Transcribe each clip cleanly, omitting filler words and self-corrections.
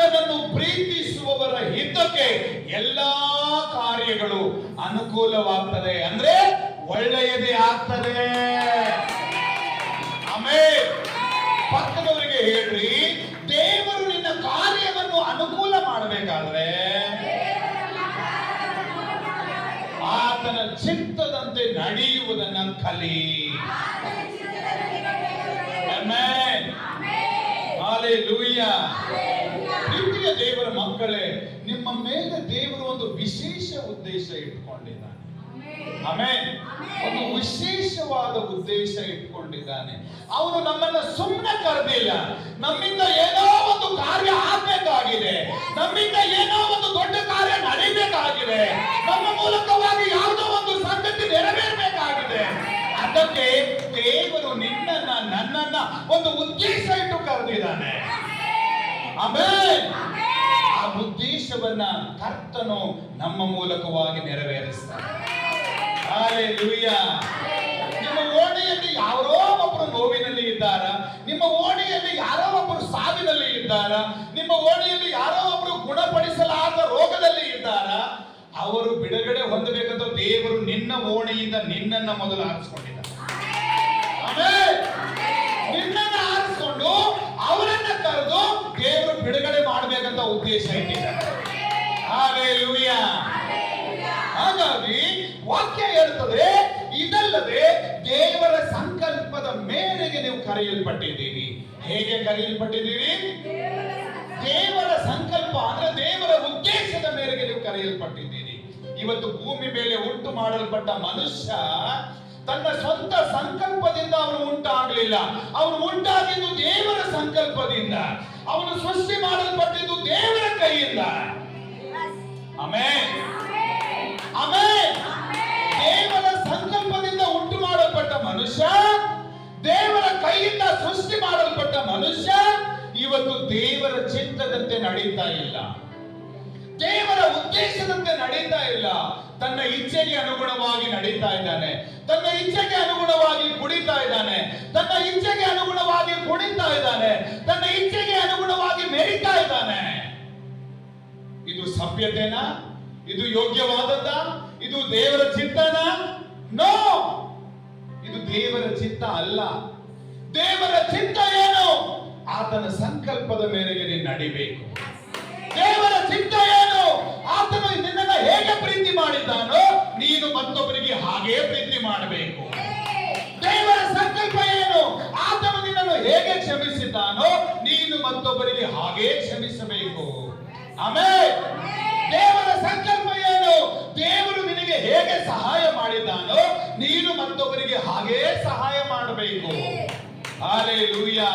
ಆತನನ್ನು ಪ್ರೀತಿಸುವವರ ಹಿತಕ್ಕೆ ಎಲ್ಲಾ ಕಾರ್ಯಗಳು ಅನುಕೂಲವಾಗ್ತದೆ. ಅಂದ್ರೆ ಒಳ್ಳೆಯದೇ ಆಗ್ತದೆ. ಆಮೇಲೆ ಪಕ್ಕದವರಿಗೆ ಹೇಳ್ರಿ, ದೇವರು ನಿನ್ನ ಕಾರ್ಯವನ್ನು ಅನುಕೂಲ ಮಾಡಬೇಕಾದ್ರೆ ಆತನ ಚಿತ್ತದಂತೆ ನಡೆಯುವುದನ್ನು ಕಲಿ. ಆಮೆನ್. ಹಲ್ಲೆಲೂಯಾ. ಪ್ರೀತಿಯ ದೇವರ ಮಕ್ಕಳೇ, ನಿಮ್ಮ ಮೇಲೆ ದೇವರು ಒಂದು ವಿಶೇಷ ಉದ್ದೇಶ ಇಟ್ಕೊಂಡಿದ್ದಾನೆ. ಆಮೆನ್. ಒಂದು ವಿಶೇಷವಾದ ಉದ್ದೇಶ ಇಟ್ಕೊಂಡಿದ್ದಾನೆ. ಅವನು ನಮ್ಮನ್ನ ಸುಮ್ಮನೆ ಕರೆದಿಲ್ಲ. ನಮ್ಮಿಂದ ಏನೋ ಒಂದು ಕಾರ್ಯ ಆಗ್ಬೇಕಾಗಿದೆ, ನಮ್ಮಿಂದ ಏನೋ ಒಂದು ದೊಡ್ಡ ಕಾರ್ಯ ನಡೀಬೇಕಾಗಿದೆ, ನಮ್ಮ ಮೂಲಕವಾಗಿ ಯಾವುದೋ ಒಂದು ಸಂಗತಿ ನೆರವೇರಬೇಕಾಗಿದೆ. ಅದಕ್ಕೆ ದೇವರು ನಿನ್ನನ್ನ ನನ್ನನ್ನ ಒಂದು ಉದ್ದೇಶ ಇಟ್ಟು ಕರೆದಿದ್ದಾನೆ. ಆಮೆನ್. ಆ ಉದ್ದೇಶವನ್ನ ಕರ್ತನು ನಮ್ಮ ಮೂಲಕವಾಗಿ ನೆರವೇರಿಸ್ತಾನೆ. ಹಲ್ಲೆಲೂಯಾ. ನಿಮ್ಮ ಓಣಿಯಲ್ಲಿ ಯಾರೋ ಒಬ್ಬರು ನೋವಿನಲ್ಲಿ ಇದ್ದಾರ, ನಿಮ್ಮ ಓಣಿಯಲ್ಲಿ ಯಾರೋ ಒಬ್ಬರು ಸಾವಿನಲ್ಲಿ ಇದ್ದಾರ, ನಿಮ್ಮ ಓಣಿಯಲ್ಲಿ ಯಾರೋ ಒಬ್ಬರು ಗುಣಪಡಿಸಲಾದ ರೋಗದಲ್ಲಿ ಇದ್ದಾರ. ಅವರು ಬಿಡುಗಡೆ ಹೊಂದಬೇಕಂತ ದೇವರು ನಿನ್ನ ಓಣಿಯಿಂದ ನಿನ್ನನ್ನ ಮೊದಲು ಆರಿಸಿಕೊಂಡಿದ್ದಾರೆ. ಆಮೆನ್. ನಿನ್ನನ್ನ ಆರಿಸಿಕೊಂಡು ಅವರನ್ನ ಕರೆದು ದೇವರು ಬಿಡುಗಡೆ ಮಾಡಬೇಕಂತ ಉದ್ದೇಶ ಇಟ್ಟಿದ್ದಾರೆ. ಹಲ್ಲೆಲೂಯಾ. ಹಾಗಾಗಿ ವಾಕ್ಯ ಹೇಳ್ತದೆ, ಇದಲ್ಲದೆ ದೇವರ ಸಂಕಲ್ಪದ ಮೇರೆಗೆ ನೀವು ಕರೆಯಲ್ಪಟ್ಟಿದ್ದೀರಿ. ಹೇಗೆ ಕರೆಯಲ್ಪಟ್ಟಿದ್ದೀರಿ? ದೇವರ ಸಂಕಲ್ಪ ಅಂದ್ರೆ ದೇವರ ಉದ್ದೇಶದ ಮೇರೆಗೆ ನೀವು ಕರೆಯಲ್ಪಟ್ಟಿದ್ದೀರಿ. ಇವತ್ತು ಭೂಮಿ ಮೇಲೆ ಉಂಟು ಮಾಡಲ್ಪಟ್ಟ ಮನುಷ್ಯ ತನ್ನ ಸ್ವಂತ ಸಂಕಲ್ಪದಿಂದ ಅವನು ಉಂಟಾಗಲಿಲ್ಲ. ಅವನು ಉಂಟಾಗಿದ್ದು ದೇವರ ಸಂಕಲ್ಪದಿಂದ. ಅವನು ಸೃಷ್ಟಿ ಮಾಡಲ್ಪಟ್ಟಿದ್ದು ದೇವರ ಕೈಯಿಂದ. ಆಮೆನ್. ಆಮೆನ್. ದೇವರ ಸಂಕಲ್ಪದಿಂದ ಉಂಟು ಮಾಡಲ್ಪಟ್ಟ ಮನುಷ್ಯ, ದೇವರ ಕೈಯಿಂದ ಸೃಷ್ಟಿ ಮಾಡಲ್ಪಟ್ಟ ಮನುಷ್ಯ ಇವತ್ತು ದೇವರ ಚಿತ್ತದಂತೆ ನಡೀತಾ ಇಲ್ಲ, ದೇವರ ಉದ್ದೇಶದಂತೆ ನಡೀತಾ ಇಲ್ಲ. ತನ್ನ ಇಚ್ಛೆಗೆ ಅನುಗುಣವಾಗಿ ನಡೀತಾ ಇದ್ದಾನೆ, ತನ್ನ ಇಚ್ಛೆಗೆ ಅನುಗುಣವಾಗಿ ಕುಡಿತಾ ಇದ್ದಾನೆ, ತನ್ನ ಇಚ್ಛೆಗೆ ಅನುಗುಣವಾಗಿ ಕುಡಿತಾ ಇದ್ದಾನೆ, ತನ್ನ ಇಚ್ಛೆಗೆ ಅನುಗುಣವಾಗಿ ಮೆರಿತಾ ಇದ್ದಾನೆ. ಇದು ಸಭ್ಯತೆನಾ? ಇದು ಯೋಗ್ಯವಾದದ್ದ? ಇದು ದೇವರ ಚಿತ್ತನ? ನೋ, ಇದು ದೇವರ ಚಿತ್ತ ಅಲ್ಲ. ದೇವರ ಚಿತ್ತ ಏನು? ಆತನ ಸಂಕಲ್ಪದ ಮೇರೆಗೆ ನೀನು ನಡಿಬೇಕು. ದೇವರ ಚಿತ್ತ ಏನು? ಆತನು ನಿನ್ನನ್ನು ಹೇಗೆ ಪ್ರೀತಿ ಮಾಡಿದ್ದಾನೋ ನೀನು ಮತ್ತೊಬ್ಬರಿಗೆ ಹಾಗೇ ಪ್ರೀತಿ ಮಾಡಬೇಕು. ದೇವರ ಸಂಕಲ್ಪ ಏನು? ಆತನು ನಿನ್ನನ್ನು ಹೇಗೆ ಕ್ಷಮಿಸಿದ್ದಾನೋ ನೀನು ಮತ್ತೊಬ್ಬರಿಗೆ ಹಾಗೇ ಕ್ಷಮಿಸಬೇಕು. ಆಮೆನ್. ದೇವರ ಸಂಕಲ್ಪ ಏನು? ದೇವರು ನಿನಗೆ ಹೇಗೆ ಸಹಾಯ ಮಾಡಿದ್ದಾನೋ ನೀನು ಮತ್ತೊಬ್ಬರಿಗೆ ಹಾಗೇ ಸಹಾಯ ಮಾಡಬೇಕು. ಹಲ್ಲೆಲೂಯಾ.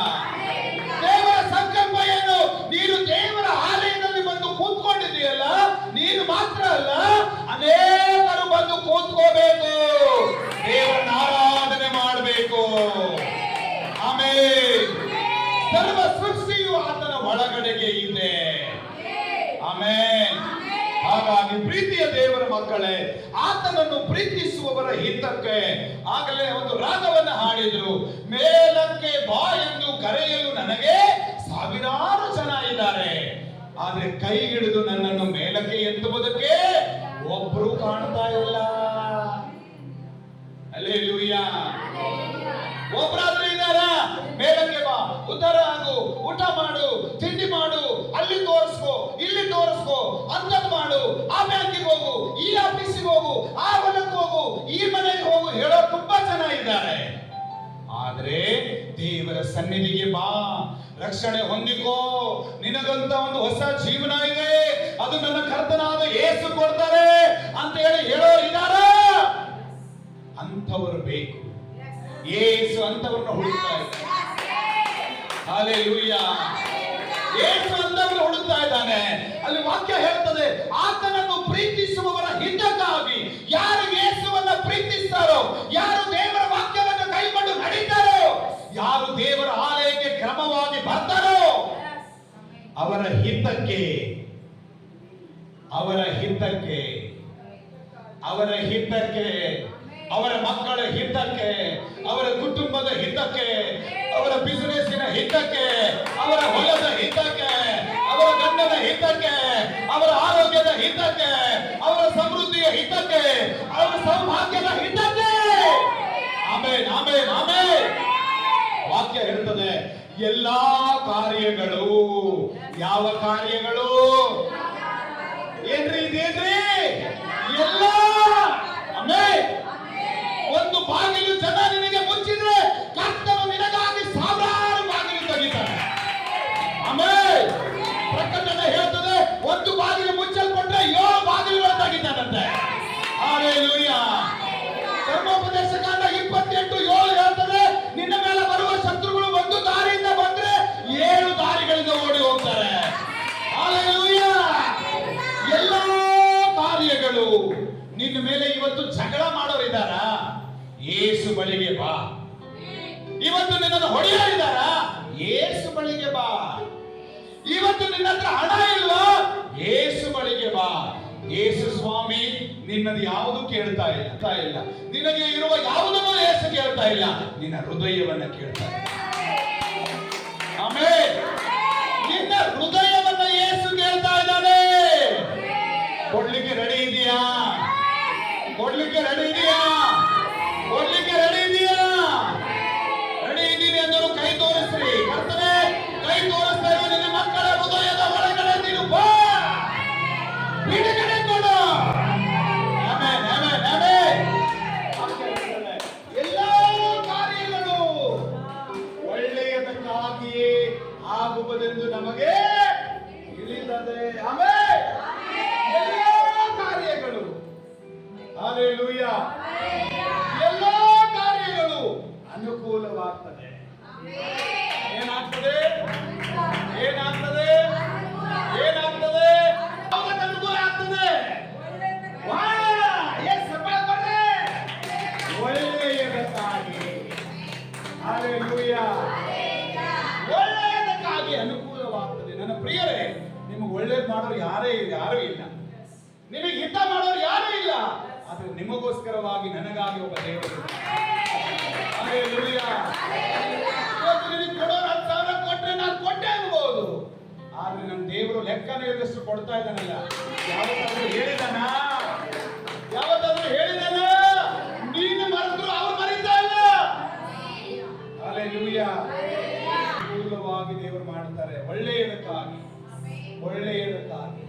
ದೇವರ ಸಂಕಲ್ಪ ಏನು? ನೀನು ದೇವರ ಆಲಯದಲ್ಲಿ ಬಂದು ಕೂತ್ಕೊಂಡಿದೆಯಲ್ಲ, ನೀನು ಮಾತ್ರ ಅಲ್ಲ, ಅನೇಕರು ಬಂದು ಕೂತ್ಕೋಬೇಕು, ದೇವರನ್ನ ಆರಾಧನೆ ಮಾಡಬೇಕು. ಆಮೆನ್. ಸರ್ವ ಸೃಷ್ಟಿಯು ಆತನ ಒಳಗಡೆಗೆ ಇದೆ. ಆಮೆನ್. ಹಾಗಾಗಿ ಪ್ರೀತಿಯ ದೇವರ ಮಕ್ಕಳೇ, ಆತನನ್ನು ಪ್ರೀತಿಸುವವರ ಹಿತಕ್ಕೆ ಆಗಲೇ ಒಂದು ರಾಗವನ್ನು ಹಾಡಿದ್ರು. ಮೇಲಕ್ಕೆ ಬಾ ಎಂದು ಕರೆಯಲು ನನಗೆ ಸಾವಿರಾರು ಜನ ಇದ್ದಾರೆ, ಆದ್ರೆ ಕೈ ಹಿಡಿದು ನನ್ನನ್ನು ಮೇಲಕ್ಕೆ ಎತ್ತುವುದಕ್ಕೆ ಒಬ್ರು ಕಾಣ್ತಾ ಇಲ್ಲ. ಹಲ್ಲೆಲೂಯಾ. ಒಬ್ಬರಾದ್ರೂ ಇದ್ದಾರ? ಮೇಲಕ್ಕೆ ಬಾ, ಉದ್ಧಾರ ಆಗು, ಊಟ ಮಾಡು, ತಿಂಡಿ ಮಾಡು, ಅಲ್ಲಿ ತೋರಿಸ್ಕೋ, ಇಲ್ಲಿ ತೋರಿಸ್ಕೋ, ಅಂತದ್ ಮಾಡು, ಆ ಬ್ಯಾಂಕಿಗೆ ಹೋಗು, ಈ ಆಫೀಸಿಗೆ ಹೋಗು, ಆ ಹೊಲಕ್ಕೆ ಹೋಗು, ಈ ಮನೆಗೆ ಹೋಗು ಹೇಳೋ ತುಂಬಾ ಜನ ಇದ್ದಾರೆ. ಆದ್ರೆ ದೇವರ ಸನ್ನಿಧಿಗೆ ಬಾ, ರಕ್ಷಣೆ ಹೊಂದಿಕೋ, ನಿನಗಂತ ಒಂದು ಹೊಸ ಜೀವನ ಇದೆ, ಅದು ನನ್ನ ಕರ್ತನಾದ ಯೇಸು ಕೊಡ್ತಾರೆ ಅಂತ ಹೇಳೋ ಇದ್ದಾರ? ಅಂಥವರು ಬೇಕು. ಯೇಸು ಅಂತವರನ್ನ ಹುಡುಕ್ತಾ ಇದ್ದಾನೆ. ಹಲ್ಲೆಲೂಯಾ. ಯೇಸು ಅಂತವರನ್ನ ಹುಡುಕ್ತಾ ಇದ್ದಾನೆ. ಅಲ್ಲಿ ವಾಕ್ಯ ಹೇಳ್ತದೆ, ಆತನನ್ನು ಪ್ರೀತಿಸುವವರ ಹಿತಕ್ಕಾಗಿ. ಯಾರು ಯೇಸುವನ್ನ ಪ್ರೀತಿಸ್ತಾರೋ, ಯಾರು ದೇವರ ವಾಕ್ಯವನ್ನು ಕೈಗೊಂಡು ನಡೀತಾರೋ, ಯಾರು ದೇವರ ಆಲಯಕ್ಕೆ ಕ್ರಮವಾಗಿ ಬರ್ತಾರೋ, ಅವರ ಹಿತಕ್ಕೆ, ಅವರ ಹಿತಕ್ಕೆ, ಅವರ ಹಿತಕ್ಕೆ, ಅವರ ಮಕ್ಕಳ ಹಿತಕ್ಕೆ, ಅವರ ಕುಟುಂಬದ ಹಿತಕ್ಕೆ, ಅವರ ಬಿಸಿನೆಸ್ಸಿನ ಹಿತಕ್ಕೆ, ಅವರ ಹೊಲದ ಹಿತಕ್ಕೆ, ಅವರ ಗಂಡ ವಾಕ್ಯ ಹೇಳ್ತದೆ, ಎಲ್ಲಾ ಕಾರ್ಯಗಳು. ಯಾವ ಕಾರ್ಯಗಳು? ಏನ್ರಿ ಇದೇನ್ರಿ? ಎಲ್ಲ. ಆಮೆನ್. ಒಂದು ಬಾಗಿಲು ಜನ ನಿನಗೆ ಮುಚ್ಚಿದ್ರೆ ಕರ್ತನು ನಿನಗಾಗಿ ಸಾವಿರಾರು ಬಾಗಿಲು ತೆಗಿತಾನೆ. ಆಮೆನ್. ಪ್ರಕಟಣೆ ಹೇಳ್ತದೆ, ಒಂದು ಬಾಗಿಲು ಮುಚ್ಚಲ್ಪಟ್ರೆ 7 ಬಾಗಿಲುಗಳು ತೆಗಿತಾನಂತೆ. ಹಲ್ಲೆಲೂಯಾ. ಧರ್ಮೋಪದೇಶಕಾಂಡ 28:7 ಹೇಳ್ತದೆ, ನಿನ್ನ ಮೇಲೆ ಬರುವ ಶತ್ರುಗಳು ಒಂದು ದಾರಿಯಿಂದ ಬಂದ್ರೆ 7 ದಾರಿಗಳಿಂದ ಓಡಿ ಹೋಗ್ತಾರೆ. ಹಲ್ಲೆಲೂಯಾ. ಎಲ್ಲ ಕಾರ್ಯಗಳು. ನಿನ್ನ ಮೇಲೆ ಇವತ್ತು ಜಗಳ ಮಾಡೋರಿದ್ದಾರ, ಯೇಸು ಬಳಿಗೆ ಬಾ. ಇವತ್ತು ನಿನ್ನನ್ನು ಹೊಡೆಯೋರಿದ್ದಾರ, ಯೇಸು ಬಳಿಗೆ ಬಾ. ಇವತ್ತು ನಿನ್ನ ಹತ್ರ ಹಣ ಇಲ್ವಾ, ಯೇಸು ಬಳಿಗೆ ಬಾ. ಯೇಸು ಸ್ವಾಮಿ ನಿನ್ನದು ಯಾವುದು ಕೇಳ್ತಾ ಇಲ್ಲ. ನಿನಗೆ ಇರುವ ಯಾವುದನ್ನು ಯೇಸು ಕೇಳ್ತಾ ಇಲ್ಲ, ನಿನ್ನ ಹೃದಯವನ್ನ ಕೇಳ್ತಾ ಇಲ್ಲ. ಆಮೆನ್. ನಿನ್ನ ಹೃದಯವನ್ನ ಯೇಸು ಕೇಳ್ತಾ ಇದ್ದಾನೆ. ಕೊಡ್ಲಿಕ್ಕೆ ರೆಡಿ ಇದೆಯಾ? ಕೊಡ್ಲಿಕ್ಕೆ ರೆಡಿ ಇದೆಯಾ? ಕೊಡ್ಲಿಕ್ಕೆ ರೆಡಿ ಇದೆಯಾ? ರೆಡಿ ಇದ್ದೀನಿ ಅಂದರು ಕೈ ತೋರಿಸ್ರಿ. ಕರ್ತನೇ, ಕೈ ತೋರಿಸ್ತಾ ಇರುವ ನಿನ್ನ ಮಕ್ಕಳ ಹೃದಯದ ಒಳಗಡೆ ನೀನು ಬಾ, ಬಿಡುಗಡೆ ಕೊಡು. Amen, amen, amen. ಎಲ್ಲ ಕಾರ್ಯಗಳು ಒಳ್ಳೆಯದಕ್ಕಾಗಿಯೇ ಆಗುವುದೆಂದು ನಮಗೆ ತಿಳಿದದೆ. ಆಮೆನ್. ಎಲ್ಲ ಕಾರ್ಯಗಳು, ಹಲ್ಲೆಲೂಯಾ, ಎಲ್ಲ ಕಾರ್ಯಗಳು ಅನುಕೂಲವಾಗ್ತದೆ. ಏನಾಗ್ತದೆ? ಏನಾಗ್ತದೆ? ಏನಾಗ್ತದೆ? ಯಾವುದಕ್ಕೆ ಅನುಕೂಲ ಆಗ್ತದೆ? ಒಳ್ಳೆಯದಕ್ಕಾಗಿ. ಹಲ್ಲೆಲೂಯಾ. ಒಳ್ಳೆಯದಕ್ಕಾಗಿ ಅನುಕೂಲವಾಗ್ತದೆ. ನನ್ನ ಪ್ರಿಯರೇ, ನಿಮಗೆ ಒಳ್ಳೇದು ಮಾಡೋರು ಯಾರೂ ಇಲ್ಲ. ನಿಮಗೆ ಹಿತ ಮಾಡೋರು ಯಾರೂ ಇಲ್ಲ. ಆದ್ರೆ ನಿಮಗೋಸ್ಕರವಾಗಿ, ನನಗಾಗಿ ಒಬ್ಬ ದೇವರು. ಹಲ್ಲೆಲೂಯಾ. ಇವತ್ತು ನಿನಗೆ ಕೊಡೋರು 10,000 ಕೊಟ್ರೆ ನಾನು ಕೊಟ್ಟೆ ಅನ್ಬೋದು. ಆದ್ರೆ ನನ್ನ ದೇವರು ಲೆಕ್ಕನ ಇದ್ದಷ್ಟು ಕೊಡ್ತಾ ಇದ್ದಾನಲ್ಲ. ಯಾವತ್ತಾದ್ರೂ ಹೇಳಿದಾನ? ಯಾವತ್ತಾದ್ರೂ ಹೇಳಿದಾನ? ನೀನು ಮರೆದ್ರು ಅವ್ರು ಮರೀತಾ ಇಲ್ಲ. ಹಲ್ಲೆಲೂಯಾ. ಅನುಕೂಲವಾಗಿ ದೇವರು ಮಾಡ್ತಾರೆ, ಒಳ್ಳೆಯದಕ್ಕಾಗಿ. ಒಳ್ಳೆಯದಕ್ಕಾಗಿ.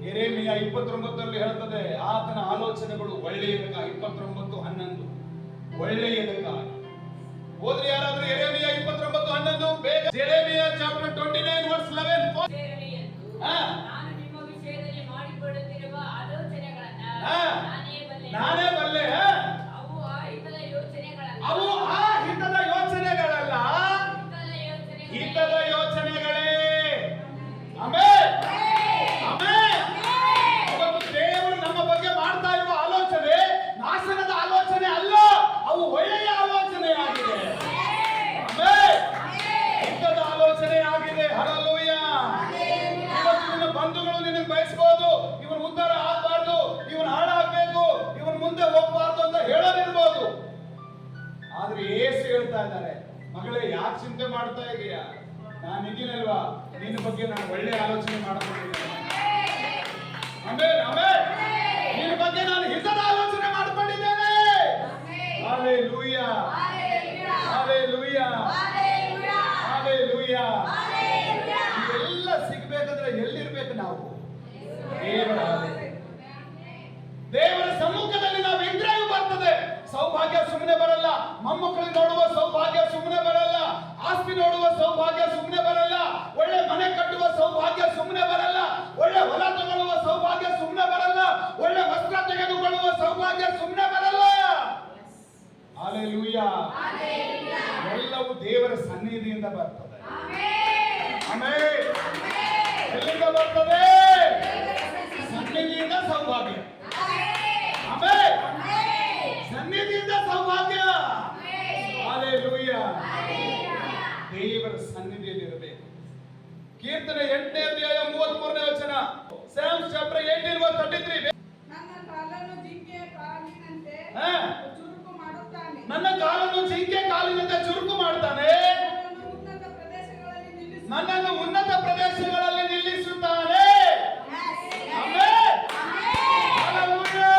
ಯೆರೆಮೀಯ 29 ಹೇಳ್ತದೆ, ಆತನ ಆಲೋಚನೆಗಳು ಒಳ್ಳೆಯದಕ್ಕಾಗಿ. 29:11 ಒಳ್ಳೆಯದಕ್ಕಾಗಿ. ಓದ್ರಿ ಯಾರಾದ್ರೂ ಯೆರೆಮೀಯ 29:11 ಬೇಗ. ಯೆರೆಮೀಯ ಚಾಪ್ಟರ್ 29:11. ನಾನು ನಿಮ್ಮ ವಿಷಯದಲ್ಲಿ ಮಾಡಿಕೊಳ್ಳುತ್ತಿರುವ ಆಲೋಚನೆಗಳನ್ನ ನಾನೇ ಬಲ್ಲೆ. ಅವು ಆ ಹಿತದ ಯೋಚನೆಗಳಲ್ಲ. ಅವು ಆ ಹಿತದ ಯೋಚನೆಗಳಲ್ಲ, ಹಿತದ ಯೋಚನೆಗಳೇ. Amen, amen. ಇವತ್ತು ದೇವರು ನಮ್ಮ ಬಗ್ಗೆ ಮಾಡ್ತಾ ಇರುವ ಆಲೋಚನೆ ನಾಶನದ ಆಲೋಚನೆ ಅಲ್ಲ, ಅವು ಒಳ್ಳೆಯ ಆಲೋಚನೆ ಆಗಿದೆ. ಆಮೆನ್. ಹಿತದ ಆಲೋಚನೆ ಆಗಿದೆ. ಹಲ್ಲೆಲೂಯಾ. ಇವತ್ತು ನಿನ್ನ ಬಂಧುಗಳು ನಿನಗೆ ಬಯಸ್ಬೋದು, ಇವನು ಉದ್ಧಾರ ಆಗಬಾರ್ದು, ಇವನು ಹಾಳಾಗಬೇಕು, ಇವನು ಮುಂದೆ ಹೋಗಬಾರ್ದು ಅಂತ ಹೇಳೋದಿರ್ಬೋದು. ಆದ್ರೆ ಯೇಸು ಹೇಳ್ತಾ ಇದ್ದಾರೆ, ಮಗಳೇ ಯಾಕೆ ಚಿಂತೆ ಮಾಡ್ತಾ ಇದೀಯಾ? ನಾನು ಇದ್ದೀನಲ್ವಾ, ನಿನ್ನ ಬಗ್ಗೆ ನಾನು ಒಳ್ಳೆ ಆಲೋಚನೆ ಮಾಡ್ಕೊಂಡಿದ್ದೇನೆ. Amen, amen. ನಿನ್ನ ಬಗ್ಗೆ ನಾನು ಹಿತದ ಆಲೋಚನೆ ಮಾಡ್ಕೊಂಡಿದ್ದೇನೆ. Hallelujah, hallelujah, hallelujah. ಇವೆಲ್ಲ ಸಿಗ್ಬೇಕಂದ್ರೆ ಎಲ್ಲಿರ್ಬೇಕು ನಾವು? ದೇವರ ಸಮ್ಮುಖದಲ್ಲಿ ನಾವು ಇದ್ರೆ ಬರ್ತದೆ. ಸೌಭಾಗ್ಯ ಸುಮ್ಮನೆ ಬರಲ್ಲ. ಮೊಮ್ಮಕ್ಕಳು ನೋಡುವ ಸೌಭಾಗ್ಯ ಸುಮ್ಮನೆ ಬರಲ್ಲ. ಆಸ್ತಿ ನೋಡುವ ಸೌಭಾಗ್ಯ ಸುಮ್ಮನೆ ಬರಲ್ಲ. ಒಳ್ಳೆ ಮನೆ ಕಟ್ಟುವ ಸೌಭಾಗ್ಯ ಸುಮ್ಮನೆ ಬರಲ್ಲ. ಒಳ್ಳೆ ಹೊಲ ತಗೊಳ್ಳುವ ಸೌಭಾಗ್ಯ ಸುಮ್ಮನೆ ಬರಲ್ಲ. ಒಳ್ಳೆ ವಸ್ತ್ರ ತೆಗೆದುಕೊಳ್ಳುವ ಸೌಭಾಗ್ಯ ಸುಮ್ಮನೆ ಬರಲ್ಲ. ಹಲ್ಲೆಲೂಯಾ. ಎಲ್ಲವೂ ದೇವರ ಸನ್ನಿಧಿಯಿಂದ ಬರ್ತದೆ. ಆಮೆನ್. ಎಲ್ಲಿಂದ ಬರ್ತದೆ? ಸನ್ನಿಧಿಯಿಂದ ಸೌಭಾಗ್ಯ. ಆಮೆನ್. ಸನ್ನಿಧಿಯಿಂದ ಸೌಭಾಗ್ಯ. ಹಲ್ಲೆಲೂಯಾ. ದೇವರ ಸನ್ನಿಧಿಯಲ್ಲಿ ಇರಬೇಕು. ಕೀರ್ತನೆ 8ನೇ ಅಧ್ಯಾಯ 33ನೇ ವಚನ. Psalms chapter 18:33. ನನ್ನ ಕಾಲನ್ನು ಜಿಂಕೆಯ ಕಾಲಿನಂತೆ ಚುರುಕು ಮಾಡುತ್ತಾನೆ. ನನ್ನ ಕಾಲನ್ನು ಜಿಂಕೆ ಕಾಲಿನಂತೆ ಚುರುಕು ಮಾಡ್ತಾನೆ. ನನ್ನನ್ನು ಉನ್ನತ ಪ್ರದೇಶಗಳಲ್ಲಿ ನಿಲ್ಲಿಸುತ್ತಾನೆ. ಆಮೆನ್. ಹಲ್ಲೆಲೂಯಾ.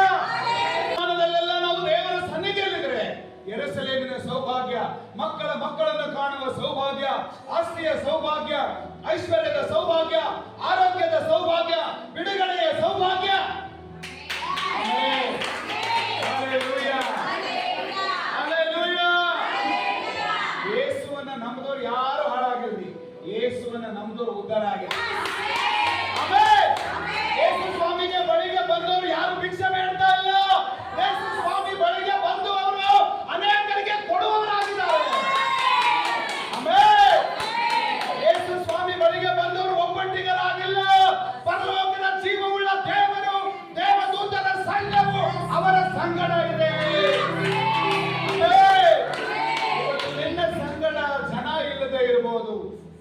ಮನದಲ್ಲೆಲ್ಲ ನಾವು ದೇವರ ಸನ್ನಿಧಿಯಲ್ಲಿದ್ರೆ ಯೆರೂಸಲೇಮಿನ ಸೌಭಾಗ್ಯ, ಮಕ್ಕಳನ್ನು ಐಶ್ವರ್ಯದ ಸೌಭಾಗ್ಯ, ಆರೋಗ್ಯದ ಸೌಭಾಗ್ಯ, ಬಿಡುಗಡೆಯ ಸೌಭಾಗ್ಯ. ಆಮೆನ್. ಹಲ್ಲೆಲೂಯಾ. ಹಲ್ಲೆಲೂಯಾ. ಯೇಸುವನ್ನ ನಂಬಿದವರು ಯಾರು ಹಾಳಾಗಿರಲಿ, ಯೇಸುವನ್ನ ನಂಬಿದವರು ಉದ್ಧಾರ ಆಗಿರಲಿ. ಆಮೆನ್. ಯೇಸು ಸ್ವಾಮಿಗೆ ಬಳಿಗೆ ಬಂದವರು ಯಾರು ಭಿಕ್ಷೆ ಬೇಡ್ತಾ ಇಲ್ಲ. ಯೇಸು ಸ್ವಾಮಿ ಬಳಿಗೆ ಬಂದು ಅವರು ಅನೇಕರಿಗೆ ಕೊಡುವವರಾಗಿದ್ದಾರೆ. ಆಮೆನ್. ಯೇಸು ಸ್ವಾಮಿ ಬಳಿಗೆ ಬಂದವರು ಒಬ್ಬಟ್ಟಿಗರಾಗಿಲ್ಲ. ಪರಲೋಕದ ಜೀವವುಳ್ಳ ದೇವರು, ದೇವದೂತರ ಸೈನ್ಯವು ಅವರ ಸಂಗಡ ಇದೆ. ಆಮೆನ್. ಇವತ್ತು ನಿನ್ನ ಸಂಗಡ ಜನ ಇಲ್ಲದೆ ಇರಬಹುದು,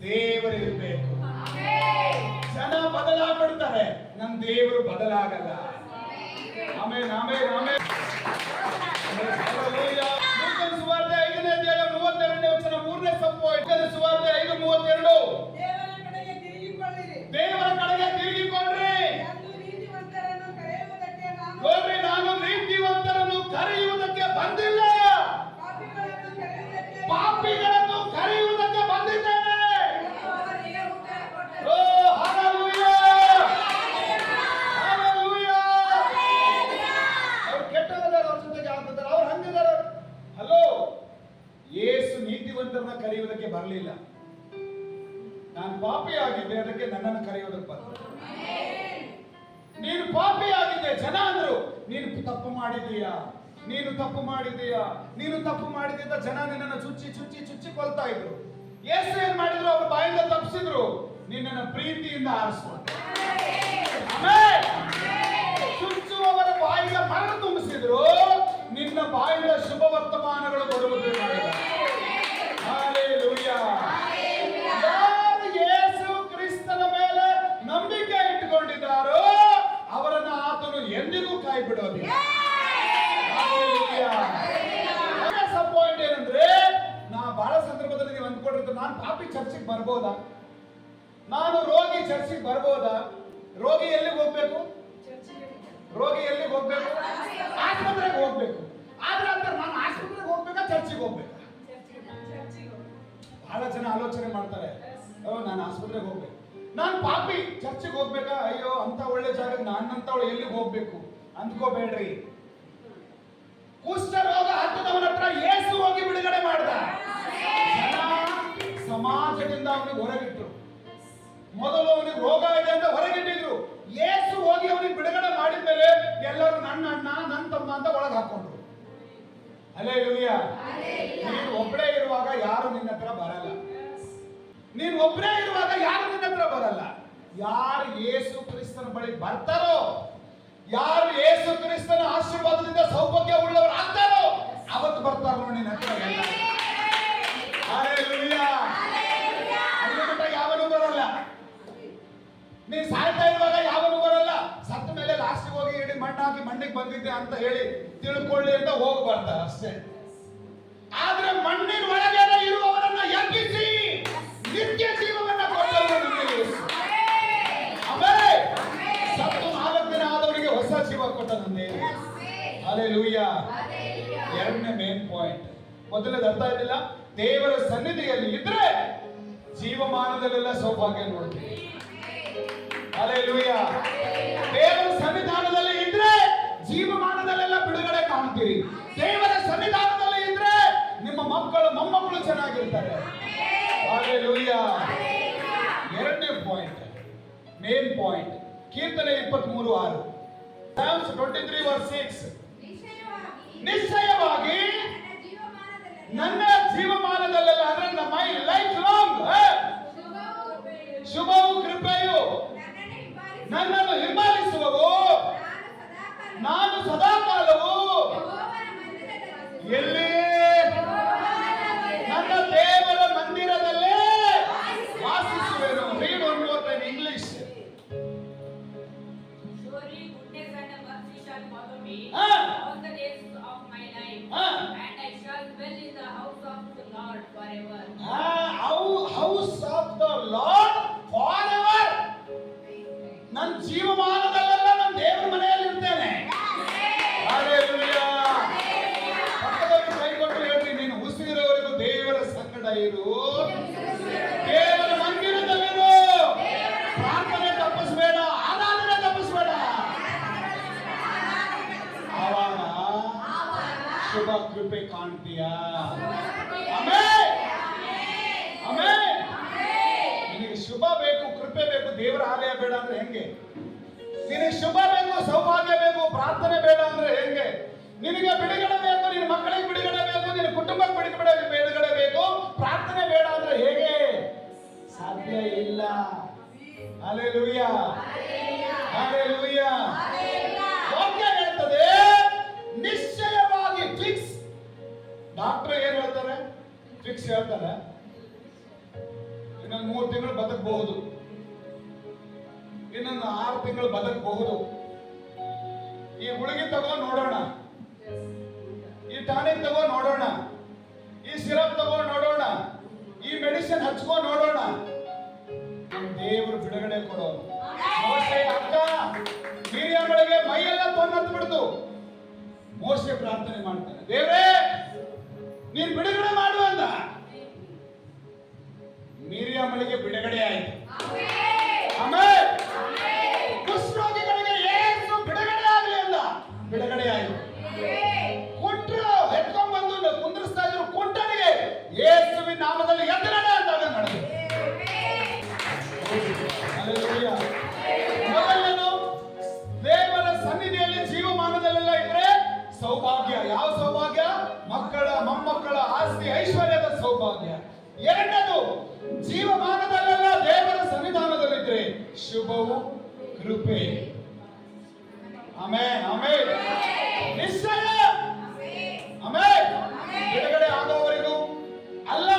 ದೇವರು ಇರಬೇಕು. ಜನ ಬದಲಾಗ್ಬಿಡ್ತಾರೆ, ನಮ್ಮ ದೇವರು ಬದಲಾಗಲ್ಲ. Amen, amen, amen. ಹಲ್ಲೆಲೂಯಾ. ಲೂಕನ ಸುವಾರ್ತೆ 5ನೇ ಅಧ್ಯಾಯ 32ನೇ ವಚನ, 3ನೇ ಸಂಪು. ಲೂಕನ ಸುವಾರ್ತೆ 5:32. ದೇವರ ಕಡೆಗೆ ತಿರುಗಿಕೊಳ್ಳಿರಿ. ದೇವರ ಕಡೆಗೆ ತಿರುಗಿಕೊಂಡ್ರಿ. ಎಂದು ನೀತಿವಂತರನ್ನು ಕರೆಯುವುದಕ್ಕೆ ನಾನು ನೋಡ್ರಿ, ನಾನು ನೀತಿವಂತರನ್ನು ಕರೆಯುವುದಕ್ಕೆ ಬಂದಿಲ್ಲ, ಪಾಪಿಗಳನ್ನು ಕರೆಯುವುದಕ್ಕೆ ಪಾಪಿಗಳನ್ನು ಕರೆಯುವುದಕ್ಕೆ ಬಂದಿದ್ದೇನೆ. ಎಂದು ಅವರಿಗೆ ಉತ್ತರ ಕೊಟ್ಟರು. ಓ ಹಲ್ಲೆಲೂಯಾ. ಹಲ್ಲೆಲೂಯಾ. ಅವ್ರು ಕೆಟ್ಟವರದಾರ, ಅವ್ರ ಜೊತೆಗೆ ಆಗ್ತಿದ್ದಾರೆ, ಅವ್ರು ಹಂಗಿದ್ದಾರೆ. ಹಲೋ, ಯೇಸು ನೀತಿವಂತರನ್ನ ಕರೆಯುವುದಕ್ಕೆ ಬರಲಿಲ್ಲ. ನಾನು ಪಾಪಿ ಆಗಿದ್ದೆ, ಅದಕ್ಕೆ ನನ್ನನ್ನು ಕರೆಯೋದಕ್ಕೆ ಬಂದ. ನೀನು ಪಾಪಿ ಆಗಿದ್ದೆ, ಜನ ಅಂದ್ರು ನೀನು ತಪ್ಪು ಮಾಡಿದೀಯಾ, ನೀನು ತಪ್ಪು ಮಾಡಿದೀಯಾ, ನೀನು ತಪ್ಪು ಮಾಡಿದ್ದ ಜನ ನಿನ್ನನ್ನು ಚುಚ್ಚಿ ಚುಚ್ಚಿ ಚುಚ್ಚಿ ಕೊಲ್ತಾ ಇದ್ರು. ಯೇಸು ಏನ್ ಮಾಡಿದ್ರು, ಅವ್ರ ಬಾಯಿಂದ ತಪ್ಪಿಸಿದ್ರು, ನಿನ್ನನ್ನು ಪ್ರೀತಿಯಿಂದ ಆರಿಸ್ಕೊಂಡ್ರು. ಆಮೆನ್. ಚುಚ್ಚುವವರ ಬಾಯಿಗೆ ಮರಣ ತುಂಬಿಸಿದ್ರು, ನಿನ್ನ ಬಾಯಿಯ ಶುಭ ವರ್ತಮಾನಗಳು ಬರುವುದಿಲ್ಲ. ಹಲ್ಲೆಲೂಯಾ. ಯಾರು ಯೇಸು ಕ್ರಿಸ್ತನ ಮೇಲೆ ನಂಬಿಕೆ ಇಟ್ಟುಕೊಂಡಿದ್ದಾರೋ ಅವರನ್ನು ಆತನು ಎಂದಿಗೂ ಕೈ ಬಿಡೋದಿಲ್ಲ. ಹಲ್ಲೆಲೂಯಾ. ಪಾಯಿಂಟ್ ಏನಂದ್ರೆ, ನಾ ಬಹಳ ಸಂದರ್ಭದಲ್ಲಿ ನೀವು ಅಂದ್ಕೊಂಡಿರ್ತೀವಿ, ನಾನು ಪಾಪಿ ಚರ್ಚಿಗೆ ಬರ್ಬೋದಾ, ನಾನು ರೋಗಿ ಚರ್ಚಿಗೆ ಬರ್ಬೋದಾ? ರೋಗಿ ಎಲ್ಲಿಗೆ ಹೋಗ್ಬೇಕು? ರೋಗಿ ಎಲ್ಲಿಗೆ ಹೋಗ್ಬೇಕು? ಆಸ್ಪತ್ರೆಗೆ ಹೋಗ್ಬೇಕು. ಆದ್ರೆ ಅಂತ ನಾನು ಆಸ್ಪತ್ರೆಗೆ ಹೋಗ್ಬೇಕಾ, ಚರ್ಚಿಗೆ ಹೋಗ್ಬೇಕಾ? ಬಹಳ ಜನ ಆಲೋಚನೆ ಮಾಡ್ತಾರೆ, ನಾನು ಆಸ್ಪತ್ರೆಗೆ ಹೋಗ್ಬೇಕು, ನಾನು ಪಾಪಿ ಚರ್ಚಿಗೆ ಹೋಗ್ಬೇಕಾ, ಅಯ್ಯೋ ಅಂತ ಒಳ್ಳೆ ಜಾಗಕ್ಕೆ ನಾನಂತವಳು ಎಲ್ಲಿಗೆ ಹೋಗ್ಬೇಕು ಅಂದ್ಕೋಬೇಡ್ರಿ. ಕುಷ್ಠರೋಗ ಹತ್ತದವನ ಹತ್ರ ಯೇಸು ಹೋಗಿ ಬಿಡುಗಡೆ ಮಾಡ್ದ. ಜನ ಸಮಾಜದಿಂದ ಅವನಿಗೆ ಹೊರಗಿಟ್ರು. ಮೊದಲು ಅವನಿಗೆ ರೋಗ ಇದೆ ಅಂತ ಹೊರಗಿಟ್ಟಿದ್ರು. ಯೇಸು ಹೋಗಿ ಅವನಿಗೆ ಬಿಡುಗಡೆ ಮಾಡಿದ್ಮೇಲೆ ಎಲ್ಲರೂ ನನ್ನ ಅಣ್ಣ, ನನ್ನ ತಮ್ಮ ಅಂತ ಒಳಗೆ ಹಾಕೊಂಡ್ರು. ಹಲ್ಲೆಲೂಯಾ. ನೀನು ಒಬ್ಬರೇ ಇರುವಾಗ ಯಾರು ನಿನ್ನ ಹತ್ರ ಬರಲ್ಲ. ನೀನು ಒಬ್ಬರೇ ಇರುವಾಗ ಯಾರು ನಿನ್ನ ಹತ್ರ ಬರಲ್ಲ. ಯಾರು ಯೇಸು ಕ್ರಿಸ್ತನ ಬಳಿ ಬರ್ತಾರೋ, ಯಾರು ಯೇಸು ಕ್ರಿಸ್ತನ ಆಶೀರ್ವಾದದಿಂದ ಸೌಭಾಗ್ಯ ಉಳ್ಳವರು ಆಗ್ತಾರೋ ಅವತ್ತು ಬರ್ತಾರೋ ನಿನ್ನ ಹತ್ರ ಎಲ್ಲ. ಹಲ್ಲೆಲೂಯಾ. ಅಲ್ಲಿ ಮಟ್ಟ ಯಾವನು ಬರಲ್ಲ. ನೀ ಸಾಯ್ತಾ ಇರುವಾಗ ಯಾವನು ಬರಲ್ಲ. ಸತ್ತ ಮೇಲೆ ಲಾಸ್ಟಿಗೆ ಹೋಗಿ ಇಡೀ ಮಣ್ಣಾಕಿ ಮಣ್ಣಿಗೆ ಬಂದಿದ್ದೆ ಅಂತ ಹೇಳಿ ತಿಳ್ಕೊಳ್ಳಿ ಅಂತ ಹೋಗ್ಬಾರ್ದ ಅಷ್ಟೇ. ಆದ್ರೆ ಮಣ್ಣಿನ ಒಳಗೆ ಇರುವವರನ್ನ ಎಬ್ಬಿಸಿ ನಿತ್ಯ ಜೀವವನ್ನ ಕೊಟ್ಟವರು ನಮಗೆ ಯೇಸು. ಆಮೆನ್. ಸತ್ತು 4 ದಿನ ಆದವರಿಗೆ ಹೊಸ ಜೀವ ಕೊಟ್ಟ ನಮ್ಮ ದೇವರು. ಹಲ್ಲೆಲೂಯಾ. ಎರಡನೇ ಮೇನ್ ಪಾಯಿಂಟ್, ಮೊದಲನೇದು ಅರ್ಥ ಇದ್ದಿಲ್ಲ. ದೇವರ ಸನ್ನಿಧಿಯಲ್ಲಿ ಇದ್ರೆ ಜೀವಮಾನದಲ್ಲೆಲ್ಲ ಸೌಭಾಗ್ಯ ನೋಡ್ತೀವಿ. ಹಲ್ಲೆಲೂಯಾ. ದೇವರ ಸನ್ನಿಧಾನದಲ್ಲಿ ಇದ್ರೆ ಜೀವಮಾನದಲ್ಲೆಲ್ಲ ಬಿಡುಗಡೆ ಕಾಣ್ತೀರಿ. ದೇವರ ಸನ್ನಿಧಾನದಲ್ಲಿ ಇದ್ರೆ ನಿಮ್ಮ ಮಕ್ಕಳು ಮೊಮ್ಮಕ್ಕಳು ಚೆನ್ನಾಗಿರ್ತಾರೆ. ಹಲ್ಲೆಲೂಯಾ. ಎರಡನೇ ಪಾಯಿಂಟ್, ಮೇನ್ ಪಾಯಿಂಟ್, ಕೀರ್ತನೆ 23:6, Psalms 23:6. ನಿಶ್ಚಯವಾಗಿ ನನ್ನ ಜೀವಮಾನದಲ್ಲೆಲ್ಲ, ಅಂದ್ರೆ ಮೈ ಲೈಫ್ ಲಾಂಗ್ ಶುಭವು ಕೃಪೆಯು ನನ್ನನ್ನು ಹಿಂಬಾಲಿಸುವವು. ನಾನು ಸದಾಕಾಲವು ಎಲ್ಲಿ? ನನ್ನ ದೇವರ ಮಂದಿರದಲ್ಲೇ ವಾಸಿಸುವೆನು. Read one more time English. Surely goodness and mercy shall follow me Ah. all the days of my life, Ah. and I shall dwell in the house of the Lord forever. House of the Lord forever. ನನ್ನ ಜೀವಮಾನದಲ್ಲೆಲ್ಲ ನನ್ನ ದೇವರ ಮನೆಯಲ್ಲಿ ಇರ್ತೇನೆ. Hallelujah. ಪಕ್ಕದವರಿಗೆ ಕೈ ಕೊಟ್ಟು ಹೇಳ್ರಿ, ನೀನು ಉಸಿರಿರೋವರೆಗೂ ದೇವರ ಸಂಗಡ ಇರು, ದೇವರ ಮಂದಿರದಲ್ಲಿರು. ಕಾಣ್ತೀಯಾ? ಆಮೆನ್. ಆಮೆನ್. ನಿನಗೆ ಶುಭ ಬೇಕು, ಕೃಪೆ ಬೇಕು, ದೇವರ ಆಲಯ ಬೇಡ ಅಂದ್ರೆ ಹೆಂಗೆ? ನಿನಗೆ ಶುಭ ಬೇಕು, ಸೌಭಾಗ್ಯ ಬೇಕು, ಪ್ರಾರ್ಥನೆ ಬೇಡ ಅಂದ್ರೆ ಹೆಂಗೆ? ನಿನಗೆ ಬಿಡುಗಡೆ ಬೇಕು, ನಿನ್ನ ಮಕ್ಕಳಿಗೆ ಬಿಡುಗಡೆ ಬೇಕು, ನಿನ್ನ ಕುಟುಂಬಕ್ಕೆ ಬಿಡುಗಡೆ ಬೇಕು, ಪ್ರಾರ್ಥನೆ ಬೇಡ ಅಂದ್ರೆ ಹೇಗೆ? ಸಾಧ್ಯ ಇಲ್ಲ. Hallelujah, hallelujah. ವಾಕ್ಯ ಹೇಳ್ತದೆ ನಿಶ್ಚಯವಾಗಿ ಫಿಕ್ಸ್. ಡಾಕ್ಟರ್ ಏನ್ ಹೇಳ್ತಾರೆ? ಫಿಕ್ಸ್ ಹೇಳ್ತಾರೆ, ಇನ್ನೊಂದು 3 ತಿಂಗಳು ಬದುಕಬಹುದು, ಇನ್ನೊಂದು 6 ತಿಂಗಳು ಬದುಕಬಹುದು. ಈ ಗುಳಿಗೆ ತಗೋ ನೋಡೋಣ, ಈ ಟಾನಿಕ್ ತಗೋ ನೋಡೋಣ, ಈ ಸಿರಪ್ ತಗೋ ನೋಡೋಣ, ಈ ಮೆಡಿಸಿನ್ ಹಚ್ಕೋ ನೋಡೋಣ. ದೇವರು ಬಿಡುಗಡೆ ಕೊಡೋರು. ಮೋಶೆ ಅಕ್ಕ ಮೀರಿಯಮ್ಮಳಿಗೆ ಮೈಯೆಲ್ಲ ತೊನ್ನತ್ತು ಬಿಡ್ತು. ಮೋಶೆ ಪ್ರಾರ್ಥನೆ ಮಾಡ್ತಾನೆ, ದೇವರೇ ನೀನ್ ಬಿಡುಗಡೆ ಮಾಡು ಅಂದ. ಮೀರಿಯಮ್ಮಳಿಗೆ ಬಿಡುಗಡೆ ಆಯ್ತು. ಆಮೇಲೆ ಕುಷ್ಠರೋಗಿಗಳಿಗೆ ಯೇಸು ಬಿಡುಗಡೆ ಆಗಲಿ ಅಂದ, ಬಿಡುಗಡೆ ಆಯ್ತು. ಕುಂಟ್ರು ಎತ್ಕೊಂಡ್ ಬಂದು ಕುಂದ್ರಿಸ್ತಾ ಇದ್ರು, ಕುಂಟನಿಗೆ ಯೇಸುವಿನ ನಾಮದಲ್ಲಿ ಎದ್ದೇಳ ಅಂದಾಗ ನಡೆದು. ಹಲ್ಲೆಲೂಯಾ. ಮೊದಲನೇದು, ದೇವರ ಸನ್ನಿಧಿಯಲ್ಲಿ ಜೀವಮಾನದಲ್ಲೆಲ್ಲ ಇದ್ರೆ ಸೌಭಾಗ್ಯ. ಯಾವ ಸೌಭಾಗ್ಯ? ಮಕ್ಕಳ ಮೊಮ್ಮಕ್ಕಳ ಆಸ್ತಿ ಐಶ್ವರ್ಯದ ಸೌಭಾಗ್ಯ. ಎರಡನೇದು, ಜೀವಮಾನದಲ್ಲೆಲ್ಲ ದೇವರ ಸನ್ನಿಧಾನದಲ್ಲಿದ್ರೆ ಶುಭವು, ಕೃಪೆ. Amen, amen. ನಿಶ್ಚಯ, ಆಮೆನ್. ಬಿಡುಗಡೆ ಆಗೋವರೆಗೂ ಅಲ್ಲ,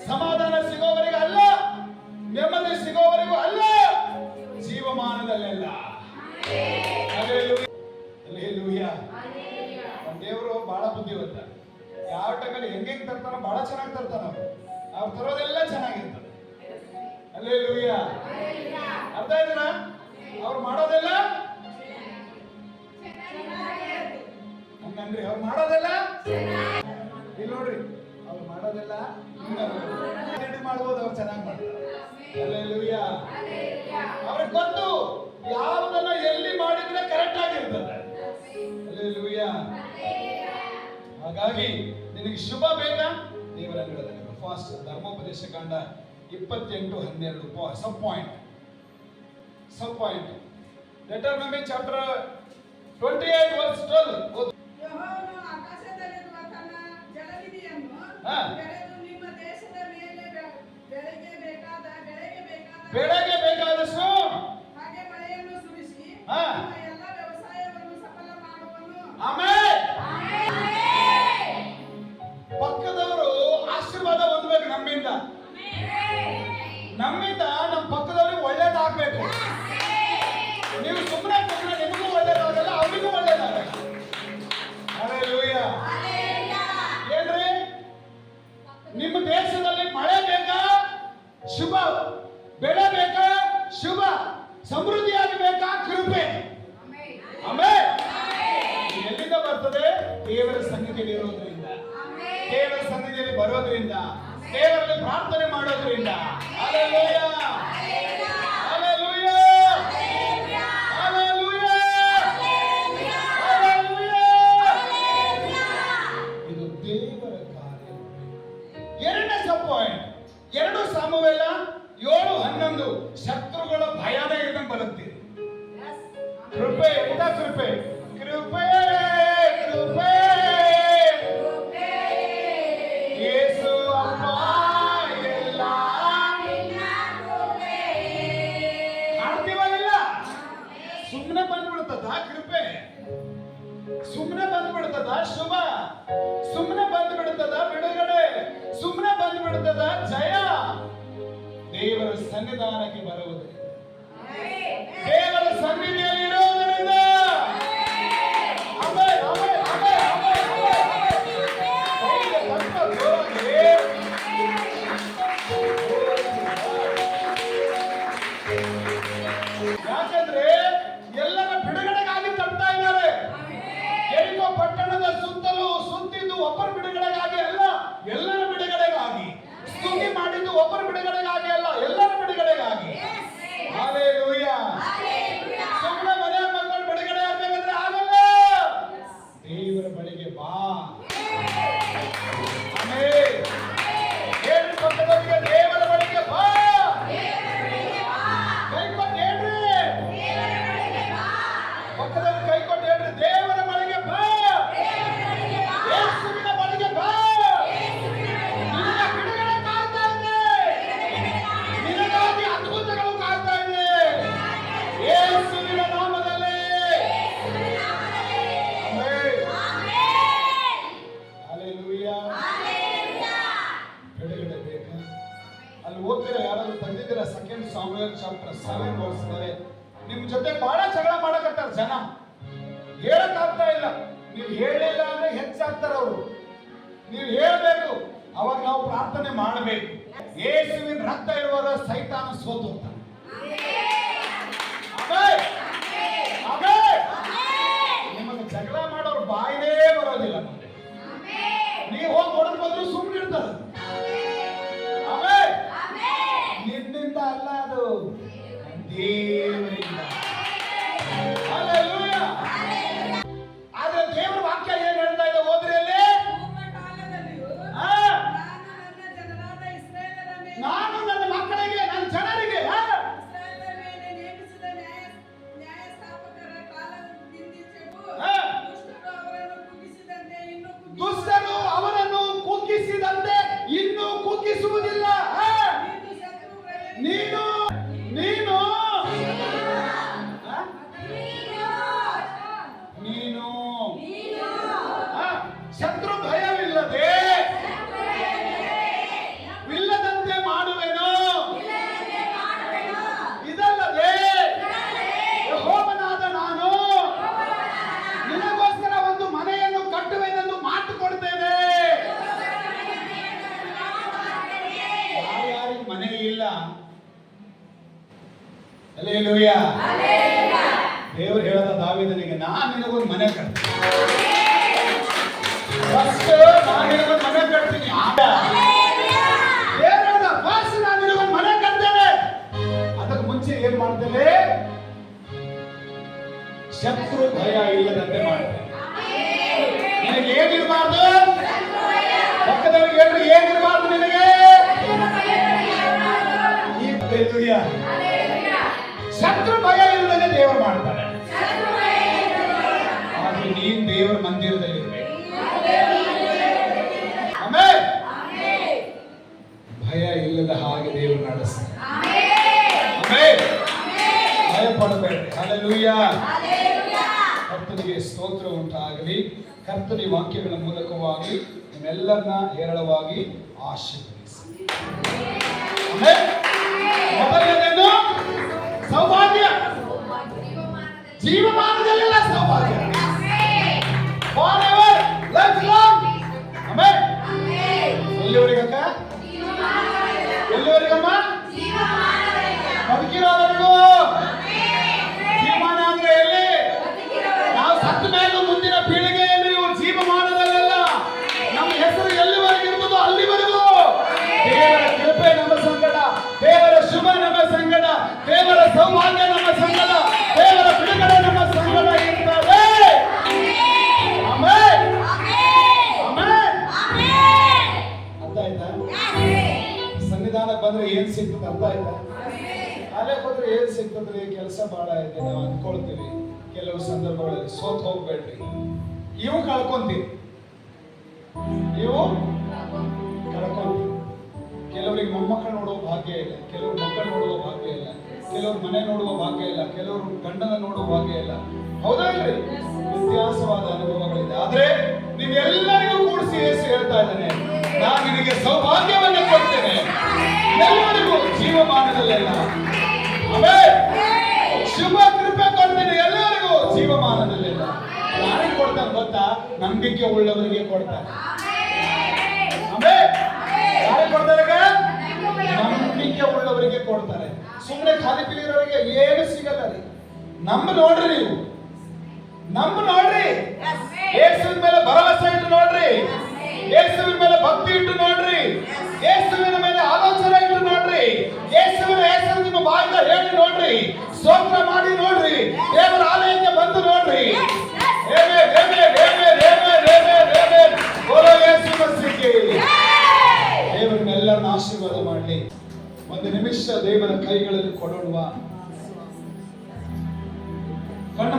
ಸಮಾಧಾನ ಸಿಗೋವರೆಗೂ ಅಲ್ಲ, ನೆಮ್ಮದಿ ಸಿಗೋವರೆಗೂ ಅಲ್ಲ, ಜೀವಮಾನದಲ್ಲೆಲ್ಲ. ಹಲ್ಲೆಲೂಯಾ. ದೇವರು ಬಹಳ ಬುದ್ಧಿವಂತ. ಯಾವ ಟೈಮಲ್ಲಿ ಹೆಂಗೆ ತರ್ತಾನೋ ಬಹಳ ಚೆನ್ನಾಗಿ ತರ್ತಾನ. ಅವ್ರು ತರೋದೆಲ್ಲ ಚೆನ್ನಾಗಿರ್ತದೆ. ಹಲ್ಲೆಲೂಯಾ. ಅರ್ಥ ಆಯ್ತನ? ಅವ್ರು ಮಾಡೋದೆಲ್ಲ ಹಂಗನ್ರಿ, ಅವ್ರು ಮಾಡೋದೆಲ್ಲ ಇಲ್ಲಿ ನೋಡ್ರಿ, ಅವ್ರು ಮಾಡೋದೆಲ್ಲ ರೆಡಿ ಮಾಡ್ಬೋದು, ಅವ್ರು ಚೆನ್ನಾಗಿ ಮಾಡ್ತಾರೆ. ಹಲ್ಲೆಲೂಯಾ. ಅವ್ರಿಗೆ ಗೊತ್ತು ಯಾವುದನ್ನ ಎಲ್ಲಿ ಮಾಡಿದ್ರೆ ಕರೆಕ್ಟ್ ಆಗಿರ್ತದೆ. ಹಲ್ಲೆಲೂಯಾ. ಹಾಗಾಗಿ ನಿನಗೆ ಶುಭ ಬೇಕಾ? ದೇವರ ಅಂಗಳದಲ್ಲಿ ಫಾಸ್ಟ್ ಧರ್ಮೋಪದೇಶ ಕಾಂಡ 28:12 ಸಬ್ ಪಾಯಿಂಟ್. ಲೆಟರ್ನಮಿ ಚಾಪ್ಟರ್ 28:12. ಯೆಹೋವನು ಆಕಾಶದಲ್ಲಿರುವ ತನ್ನ ಜಲನಿಧಿಯನ್ನು ಹಾ. ತೆರೆದು ನಿಮ್ಮ ದೇಶದ ಮೇಲೆ ಬೆಳೆಗೆ ಬೇಕಾದಷ್ಟು ಹಾಗೆ ಮಳೆಯನ್ನು ಸುರಿಸಿ ಹಾ. ನಿಮ್ಮ ಎಲ್ಲ ವ್ಯವಸಾಯವನ್ನು ಸಫಲ ಮಾಡುವನು. ಆಮೆನ್. ಪಕ್ಕದವರು ಆಶೀರ್ವಾದ ಹೊಂದಬೇಕು ನಮ್ಮಿಂದ. ನಮ್ಮಿಂದ ನಮ್ಮ ಪಕ್ಕದವ್ರಿಗೆ ಒಳ್ಳೇದಾಗಬೇಕು. ನೀವು ಸುಮ್ಮನೆ ಕೊಟ್ಟರೆ ನಿಮಗೂ ಒಳ್ಳೇದಾಗಲ್ಲ, ಅವರಿಗೂ ಒಳ್ಳೇದಾಗಲ್ಲ. ಹಲ್ಲೆಲೂಯಾ. ಏನ್ರಿ, ನಿಮ್ಮ ದೇಶದಲ್ಲಿ ಮಳೆ ಬೇಕಾ? ಶುಭ. ಬೆಳೆ ಬೇಕಾ? ಶುಭ. ಸಮೃದ್ಧಿಯಾಗಿ ಬೇಕಾ? ಕೃಪೆ. ಆಮೆನ್. ಎಲ್ಲಿಂದ ಬರ್ತದೆ? ದೇವರ ಸನ್ನಿಧಿಯಲ್ಲಿ ಇರೋದ್ರಿಂದ, ದೇವರ ಸನ್ನಿಧಿಯಲ್ಲಿ ಬರೋದ್ರಿಂದ, ದೇವರಲ್ಲಿ ಪ್ರಾರ್ಥನೆ ಮಾಡೋದ್ರಿಂದ. Hallelujah, hallelujah, hallelujah, hallelujah. ಇದು ದೇವರ ಕಾರ್ಯ. ಎರಡನೇ ಸಬ್ ಪಾಯಿಂಟ್, 2 ಸಾಮುವೇಲ 7:11. ಶತ್ರುಗಳ ಭಯನೇ ಇಲ್ಲದಂಗೆ ಬರುತ್ತೀರಿ. ಕೃಪೆ, ಉದಾ ಕೃಪೆ, ಕೃಪೆ, ಕೃಪೆ. ಯೇಸು ಅಪ್ಪ ಎಲ್ಲ ಮಾಡ್ತೀವಿಲ್ಲ, ಸುಮ್ಮನೆ ಬಂದ್ಬಿಡ್ತದ ಕೃಪೆ, ಸುಮ್ಮನೆ ಬಂದ್ಬಿಡ್ತದ ಶುಭ, ಸುಮ್ಮನೆ ಬಂದ್ಬಿಡ್ತದ ಬಿಡುಗಡೆ, ಸುಮ್ಮನೆ ಬಂದ್ಬಿಡ್ತದ ಜಯ. ದೇವರ ಸನ್ನಿಧಾನಕ್ಕೆ ಬರುವುದರಿಂದ, ದೇವರ ಸನ್ನಿಧಿಯಲ್ಲಿ ಇರುವುದರಿಂದ. Amen, amen, amen, amen, amen. ಕೈಗೆ ತಕ್ಕ ಜೋರಾಗಿ. ಯಾಕಂದ್ರೆ ಎಲ್ಲರ ಬಿಡುಗಡೆಗಾಗಿ ತಡ್ತಾ ಇದ್ದಾರೆ. ಎರಿಕೋ ಪಟ್ಟಣದ ಸುತ್ತಲೂ ಸುತ್ತಿದ್ದು ಒಬ್ಬರ ಬಿಡುಗಡೆಗಾಗಿ ಅಲ್ಲ, ಎಲ್ಲರ ಬಿಡುಗಡೆಗಾಗಿ. ಸ್ತುತಿ ಮಾಡಿದ್ದು ಒಬ್ಬರ ಬಿಡುಗಡೆಗಾಗಿ ಅಲ್ಲ, ಎಲ್ಲರ ಬಿಡುಗಡೆಗಾಗಿ. ಹಲ್ಲೆಲೂಯಾ. ಸುಮ್ಮನೆ ಮನೆ ಮಕ್ಕಳು ಬಿಡುಗಡೆ ಆಗ್ಬೇಕಂದ್ರೆ ಆಗಲ್ಲ. ದೇವರ ಬಳಿಗೆ ಬಾ. ಸಾಮ್ಯುಯೇಲ್ ಚಾಪ್ಟರ್ 7 ವರ್ಸ್ 11. ನಿಮ್ ಜೊತೆ ಬಹಳ ಜಗಳ ಮಾಡಕತ್ತಾರ ಜನ, ಹೇಳಕ್ ಆಗ್ತಾ ಇಲ್ಲ. ನೀವು ಹೇಳಿಲ್ಲ ಅಂದ್ರೆ ಹೆಚ್ಚಾಗ್ತಾರ ಅವರು. ನೀವು ಹೇಳ್ಬೇಕು, ಅವಾಗ ನಾವು ಪ್ರಾರ್ಥನೆ ಮಾಡಬೇಕು. ಯೇಸುವಿನ ರಕ್ತ ಇರುವಾಗ ಸೈತಾನ ಸೋತು ಹೋಗ್ತಾನೆ. ನಿಮಗೆ ಜಗಳ ಮಾಡೋರು ಬಾಯಿನೇ ಬರೋದಿಲ್ಲ. ನೀವು ಹೋಗಿ ಹೊಡೆದು ಬಂದ್ರು ಸುಮ್ಮನೆ ಇರ್ತಾರೆ. ನಿನ್ನಿಂದ ಅಲ್ಲ, ಅದು ದೇವರಿಂದ. ಹಲ್ಲೆಲೂಯಾ. ಆದ್ರೆ ದೇವರ ವಾಕ್ಯ ಏನ್ ಹೇಳ್ತಾ ಇದೆ ಓದ್ರಿ ಅಲ್ಲಿ. ನಾನು ನನ್ನ ಮಕ್ಕಳಿಗೆ, ನನ್ನ ಜನರಿಗೆ ದುಷ್ಟರು ಅವರನ್ನು ಕುಗ್ಗಿಸಿದಂತೆ ಇನ್ನೂ ಕುಗ್ಗಿಸುವುದಿಲ್ಲ. ನೀನು ನೀನು ನೀನು ಶತ್ರು ಭಯವಿಲ್ಲದೆ ಇಲ್ಲದಂತೆ ಮಾಡುವೆನು. ಇದಲ್ಲದೆ ಯೆಹೋವನಾದ ನಾನು ನಿನಗೋಸ್ಕರ ಒಂದು ಮನೆಯನ್ನು ಕಟ್ಟುವೆನೆಂದು ಮಾತು ಕೊಡ್ತೇನೆ. ಯಾರ್ಯಾರಿಗೆ ಮನೆ ಇಲ್ಲ? ಹಲ್ಲೆಲೂಯಾ. ದೇವರು ಹೇಳದ ದಾವೀದನಿಗೆ, ನಾನು ನಿನಗೊಂದು ಮನೆ ಕಟ್ತೀನಿ. ಫಸ್ಟ್ ನಾನು ನಿನಗೊಂದು ಮನೆ ಕಟ್ತೀನಿ. ದೇವರು ಹೇಳ್ದ, ಫಸ್ಟ್ ನಾನು ನಿನಗೊಂದು ಮನೆ ಕಟ್ತೇನೆ. ಅದಕ್ಕೆ ಮುಂಚೆ ಏನ್ ಮಾಡ್ತೇನೆ? ಶತ್ರು ಭಯ ಇಲ್ಲದಂತೆ ಮಾಡ್ತೇನೆ. ನಿನಗೆ ಏನಿರಬಾರ್ದು? ಪಕ್ಕದವರಿಗೆ ಹೇಳ್ರಿ, ಏನಿರಬಾರ್ದು ನಿನಗೆ? ಹಲ್ಲೆಲೂಯಾ. ಶತ್ರು ಭಯ ಇಲ್ಲದೆ ದೇವರು ಮಾಡ್ತಾರೆ. ಆದ್ರೆ ನೀನ್ ದೇವರ ಮಂದಿರದಲ್ಲಿ ಇರ್ಬೇಕು. ಆಮೇಲೆ ಭಯ ಇಲ್ಲದ ಹಾಗೆ ದೇವರು ನಡೆಸ್ತಾರೆ. ಆಮೇಲೆ ಭಯ ಪಡಬೇಡ್ರಿ. ಹಲ್ಲೆಲೂಯಾ. ಕರ್ತನಿಗೆ ಸ್ತೋತ್ರ ಉಂಟಾಗಲಿ. ಕರ್ತನಿ ವಾಕ್ಯಗಳ ಮೂಲಕವಾಗಿ ನಿಮ್ಮೆಲ್ಲರನ್ನ ಹೇರಳವಾಗಿ ಆಶೀರ್ವದಿಸಿ. ಮೊದಲನೇದೇನು? ಸೌಭಾಗ್ಯ. ಜೀವಮಾನದಲ್ಲೆಲ್ಲ ಸೌಭಾಗ್ಯ. Forever, lifelong. ಆಮೆನ್. ಎಲ್ಲಿವರೆಗಕ್ಕ? ಎಲ್ಲಿವರೆಗಮ್ಮ? ಬದುಕಿರೋವರೆಗೂ. ಜೀವಮಾನ ಅಂದ್ರೆ ಎಲ್ಲಿ? ನಾವು ಸತ್ತ ಮೇಲೆ ಮುಂದಿನ ಪೀಳಿಗೆಯಲ್ಲಿ ಜೀವಮಾನದಲ್ಲೆಲ್ಲ ನಮ್ಮ ಹೆಸರು ಎಲ್ಲಿವರೆಗೆ ಇರ್ಬೋದು ಅಲ್ಲಿವರೆಗೂ. ದೇವರ ಕೃಪೆ ನಮ್ಮ ಸಂಗಡ, ದೇವರ ಶುಭ ನಮ್ಮ ಸಂಗಡ, ದೇವರ ಸೌಭಾಗ್ಯ ನಮ್ಮ ಸಂಗಡ, ದೇವರ ಬಿಡುಗಡೆ ನಮ್ಮ ಸಂಗಡ ಇರ್ತದೆ. ಆಮೆನ್. ಆಮೆನ್. ಅರ್ಥ ಆಯ್ತಾ? ಸನ್ನಿಧಾನಕ್ಕೆ ಬಂದ್ರೆ ಏನ್ ಸಿಗ್ತದೆ ಅರ್ಥ ಆಯ್ತಾ? ಅಲ್ಲೇ ಬಂದ್ರೆ ಏನ್ ಸಿಗ್ತದ್ರಿ? ಕೆಲಸ ಬಹಳ ಇದೆ ನಾವು ಅಂದ್ಕೊಳ್ತೀವಿ. ಕೆಲವು ಸಂದರ್ಭಗಳಲ್ಲಿ ಸೋತ್ ಹೋಗ್ಬೇಡ್ರಿ. ಇವು ಕಳ್ಕೊಂತೀವಿ, ಇವು ಕಳ್ಕೊಂತೀವಿ. ಕೆಲವರಿಗೆ ಮೊಮ್ಮಕ್ಕಳು ನೋಡುವ ಭಾಗ್ಯ ಇಲ್ಲ, ಕೆಲವರು ಮಕ್ಕಳು ನೋಡುವ ಭಾಗ್ಯ ಇಲ್ಲ, ಕೆಲವರು ಮನೆ ನೋಡುವ ಭಾಗ್ಯ ಇಲ್ಲ, ಕೆಲವರು ಗಂಡನ ನೋಡುವ ಭಾಗ್ಯ ಇಲ್ಲ. ಹೌದಾ ಇಲ್ರಿ? ವ್ಯತ್ಯಾಸವಾದ ಅನುಭವಗಳಿದೆ. ಆದ್ರೆ ನೀವೆಲ್ಲರಿಗೂ ಕೂಡಿಸಿ ಯೇಸು ಹೇಳ್ತಾ ಇದ್ದಾನೆ, ನಾನು ನಿನಗೆ ಸೌಭಾಗ್ಯವನ್ನು ಕೊಡ್ತೇನೆ ಎಲ್ಲರಿಗೂ ಜೀವಮಾನದಲ್ಲೆಲ್ಲ. ಆಮೆನ್. ಶುಭ ಕೃಪೆ ಕೊಡ್ತೇನೆ ಎಲ್ಲರಿಗೂ ಜೀವಮಾನದಲ್ಲೆಲ್ಲ. ಯಾರಿಗೆ ಕೊಡ್ತಾನೆ ಗೊತ್ತಾ? ನಂಬಿಕೆ ಉಳ್ಳವರಿಗೆ ಕೊಡ್ತಾನೆ. ಆಮೆನ್. ಯಾರಿಗೆ ಕೊಡ್ತಾರೆ? ನಂಬಿಕೆ ಉಳ್ಳವರಿಗೆ ಕೊಡ್ತಾರೆ. ಸುಮ್ಮನೆ ಖಾಲಿ ಪಿಲಿರೋರಿಗೆ ಏನು ಸಿಗಲ್ಲ ರೀ. ನಂಬ ನೋಡ್ರಿ, ನೀವು ನಂಬ ನೋಡ್ರಿ. ಯೇಸುವಿನ ಮೇಲೆ ಭರವಸೆ ಇಟ್ಟು ನೋಡ್ರಿ, ಯೇಸುವಿನ ಮೇಲೆ ಭಕ್ತಿ ಇಟ್ಟು ನೋಡ್ರಿ, ಯೇಸುವಿನ ಮೇಲೆ ಆಲೋಚನೆ ಇಟ್ಟು ನೋಡ್ರಿ, ಯೇಸುವಿನ ಹೆಸರು ನಿಮ್ಮ ಬಾಯಿಂದ ಹೇಳಿ ನೋಡ್ರಿ, ಸ್ತೋತ್ರ ಮಾಡಿ ನೋಡ್ರಿ, ದೇವರ ಆಲಯಕ್ಕೆ ಬಂದು ನೋಡ್ರಿ. ದೇವರನ್ನೆಲ್ಲರನ್ನ ಆಶೀರ್ವಾದ ಮಾಡಲಿ. ಒಂದು ನಿಮಿಷ ದೇವರ ಕೈಗಳಲ್ಲಿ ಕೊಡೋಣ. ಕಣ್ಣು